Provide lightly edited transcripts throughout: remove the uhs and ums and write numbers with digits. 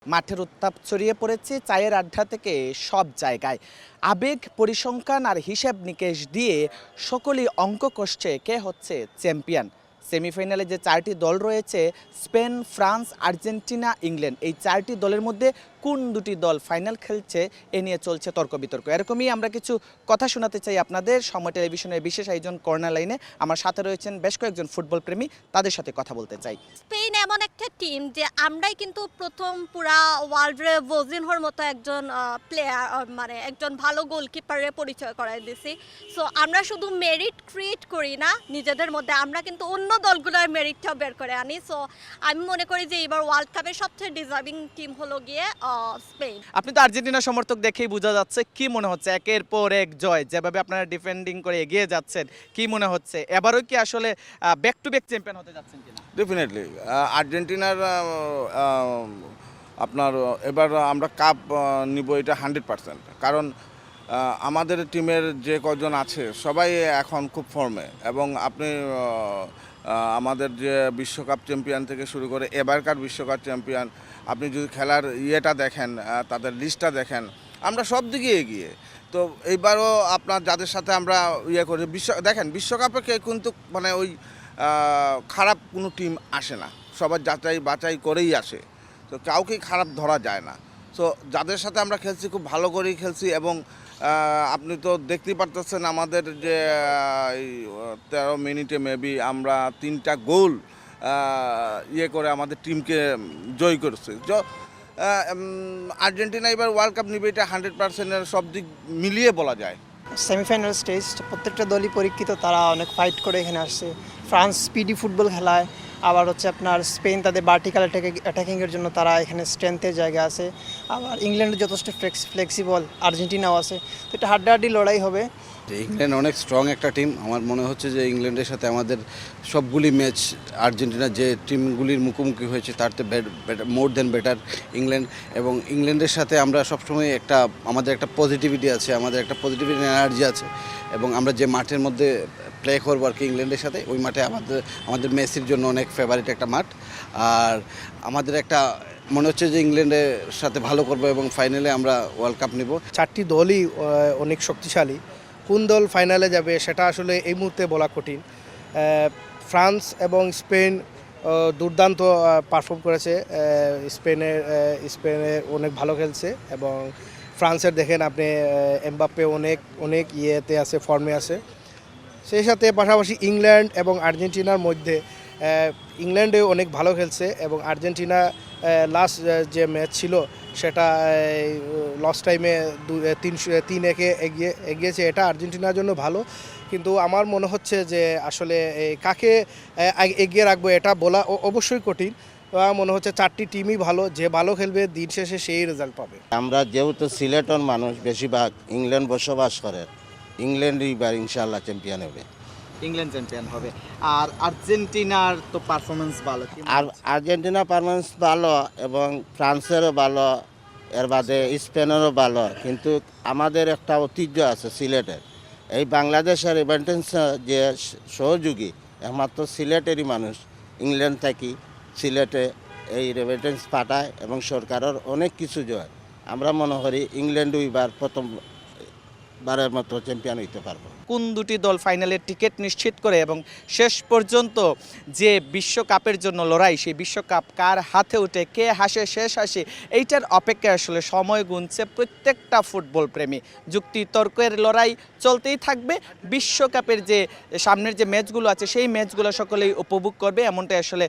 মাঠের উত্তাপ ছড়িয়ে পড়েছে চায়ের আড্ডা থেকে সব জায়গায়। আবেগ, পরিসংখ্যান আর হিসাব নিকেশ দিয়ে সকলেই অঙ্ক কষছে কে হচ্ছে চ্যাম্পিয়ন। সেমিফাইনালে যে চারটি দল রয়েছে, স্পেন, ফ্রান্স, আর্জেন্টিনা, ইংল্যান্ড, এই চারটি দলের মধ্যে কোন দুটি দল ফাইনাল খেলছে এ নিয়ে চলছে তর্ক বিতর্ক। এরকমই আমরা কিছু কথা শোনাতে চাই আপনাদের। সময় টেলিভিশনের বিশেষ আয়োজন কর্নার লাইনে আমার সাথে রয়েছেন বেশ কয়েকজন ফুটবল প্রেমী, তাদের সাথে কথা বলতে চাই। স্পেন এমন একটা টিম যে আমরাই কিন্তু প্রথম পুরা ওয়ার্ল্ডে ভোজিনহোর মতো একজন প্লেয়ার, মানে একজন ভালো গোলকিপারের পরিচয় করাই দিছি। সো আমরা শুধু মেরিট ক্রিয়েট করি না নিজেদের মধ্যে, আমরা কিন্তু অন্য দলগুলোর মেরিটটাও বের করে আনি। সো আমি মনে করি যে এবার ওয়ার্ল্ড কাপের সবচেয়ে ডিজার্ভিং টিম হলো গিয়ে স্পেন। আপনি তো আর্জেন্টিনা সমর্থক দেখেই বোঝা যাচ্ছে, কি মনে হচ্ছে একের পর এক জয়, যেভাবে আপনারা ডিফেন্ডিং করে এগিয়ে যাচ্ছেন, কি মনে হচ্ছে এবারও কি আসলে ব্যাক টু ব্যাক চ্যাম্পিয়ন হতে যাচ্ছেন কিনা? ডেফিনেটলি আর্জেন্টিনার আপনার এবার আমরা কাপ নিব, এটা 100%। কারণ আমাদের টিমের যে কজন আছে সবাই এখন খুব ফর্মে, এবং আপনি আমাদের যে বিশ্বকাপ চ্যাম্পিয়ন থেকে শুরু করে এবারকার বিশ্বকাপ চ্যাম্পিয়ন, আপনি যদি খেলার ইয়েটা দেখেন, তাদের লিস্টটা দেখেন, আমরা সব দিকে এগিয়ে। তো এইবারও আপনার যাদের সাথে আমরা ইয়ে করি দেখেন বিশ্বকাপে কিন্তু মানে ওই খারাপ কোনো টিম আসে না, সবার যাচাই বাছাই করেই আসে, তো কাউকেই খারাপ ধরা যায় না। তো যাদের সাথে আমরা খেলছি খুব ভালো করেই খেলছি, এবং আপনি তো দেখতেই পারতেছেন আমাদের যে 13 মিনিটে মেবি আমরা 3টা গোল ইয়ে করে আমাদের টিমকে জয় করেছি। আর্জেন্টিনা এবার ওয়ার্ল্ড কাপ নিবে, এটা 100%-এর সব দিক মিলিয়ে বলা যায়। সেমিফাইনাল স্টেজ প্রত্যেকটা দলই পরীক্ষিত, তারা অনেক ফাইট করে এখানে আসছে। ফ্রান্স স্পিডি ফুটবল খেলায়, আবার হচ্ছে আপনার স্পেন তাদের ভার্টিক্যাল অ্যাটাকিংয়ের জন্য তারা এখানে স্ট্রেংথের জায়গা আছে। আবার ইংল্যান্ড যথেষ্ট ফ্লেক্সিবল, আর্জেন্টিনাও আছে। তো এটা হাড্ডাহাড্ডি লড়াই হবে। ইংল্যান্ড অনেক স্ট্রং একটা টিম। আমার মনে হচ্ছে যে ইংল্যান্ডের সাথে আমাদের সবগুলি ম্যাচ আর্জেন্টিনার যে টিমগুলির মুখোমুখি হয়েছে তার থেকে মোর দেন বেটার ইংল্যান্ড। এবং ইংল্যান্ডের সাথে আমরা সবসময় আমাদের একটা পজিটিভিটি আছে, আমাদের একটা পজিটিভ এনার্জি আছে, এবং আমরা যে মাঠের মধ্যে প্লে করবো আর কি ইংল্যান্ডের সাথে, ওই মাঠে আমাদের মেসির জন্য অনেক ফেভারিট একটা মাঠ। আর আমাদের একটা মনে হচ্ছে যে ইংল্যান্ডের সাথে ভালো করবো এবং ফাইনালে আমরা ওয়ার্ল্ড কাপ নিব। চারটি দলই অনেক শক্তিশালী। কোন দল ফাইনালে যাবে সেটা আসলে এই মুহূর্তে বলা কঠিন। ফ্রান্স এবং স্পেন দুর্দান্ত পারফর্ম করেছে। স্পেনে অনেক ভালো খেলছে, এবং ফ্রান্সের দেখেন আপনি এমবাপ্পে অনেক ইয়েতে আছে, ফর্মে আছে। সেই সাথে পাশাপাশি ইংল্যান্ড এবং আর্জেন্টিনার মধ্যে ইংল্যান্ডে অনেক ভালো খেলছে, এবং আর্জেন্টিনা লাস্ট যে ম্যাচ ছিল সেটা লস্ট টাইমে 3-1 এগিয়েছে। এটা আর্জেন্টিনার জন্য ভালো, কিন্তু আমার মনে হচ্ছে যে আসলে কাকে এগিয়ে রাখবো এটা বলা অবশ্যই কঠিন। মনে হচ্ছে চারটি টিমই ভালো, যে ভালো খেলবে দিন শেষে সেই রেজাল্ট পাবে। আমরা যেহেতু সিলেটন মানুষ বেশিরভাগ ইংল্যান্ড বসবাস করে, ইংল্যান্ডই এবার ইনশাআল্লাহ চ্যাম্পিয়ন হবে। ইংল্যান্ড চ্যাম্পিয়ন হবে। আর আর্জেন্টিনার তো পারফরমেন্স ভালো, আর আর্জেন্টিনা পারফরমেন্স ভালো, এবং ফ্রান্সেরও ভালো, এর বাদে স্পেনেরও ভালো। কিন্তু আমাদের একটা ঐতিহ্য আছে সিলেটের, এই বাংলাদেশের ইভেন্টেন্স যে সহযোগী একমাত্র সিলেটেরই মানুষ। ইংল্যান্ড থাকি সিলেটে এই রেমিটেন্স পাঠায়, এবং সরকারের অনেক কিছু জয়। আমরা মনে করি ইংল্যান্ডও এবার প্রথমবারের মতো চ্যাম্পিয়ন হইতে পারবো। কোন দুটি দল ফাইনালের টিকিট নিশ্চিত করে এবং শেষ পর্যন্ত যে বিশ্বকাপের জন্য লড়াই, সেই বিশ্বকাপ কার হাতে উঠে, কে হাসে শেষ হাসি, এইটার অপেক্ষায় আসলে সময় গুনছে প্রত্যেকটা ফুটবল প্রেমী। যুক্তি তর্কের লড়াই চলতেই থাকবে। বিশ্বকাপের যে সামনের যে ম্যাচগুলো আছে সেই ম্যাচগুলো সকলেই উপভোগ করবে, এমনটাই আসলে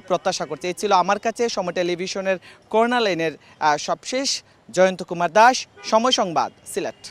প্রত্যাশা করছে। এই ছিল আমার কাছে সময় টেলিভিশনের কর্নার লাইনের সবশেষ। জয়ন্ত কুমার দাস, সময় সংবাদ, সিলেট।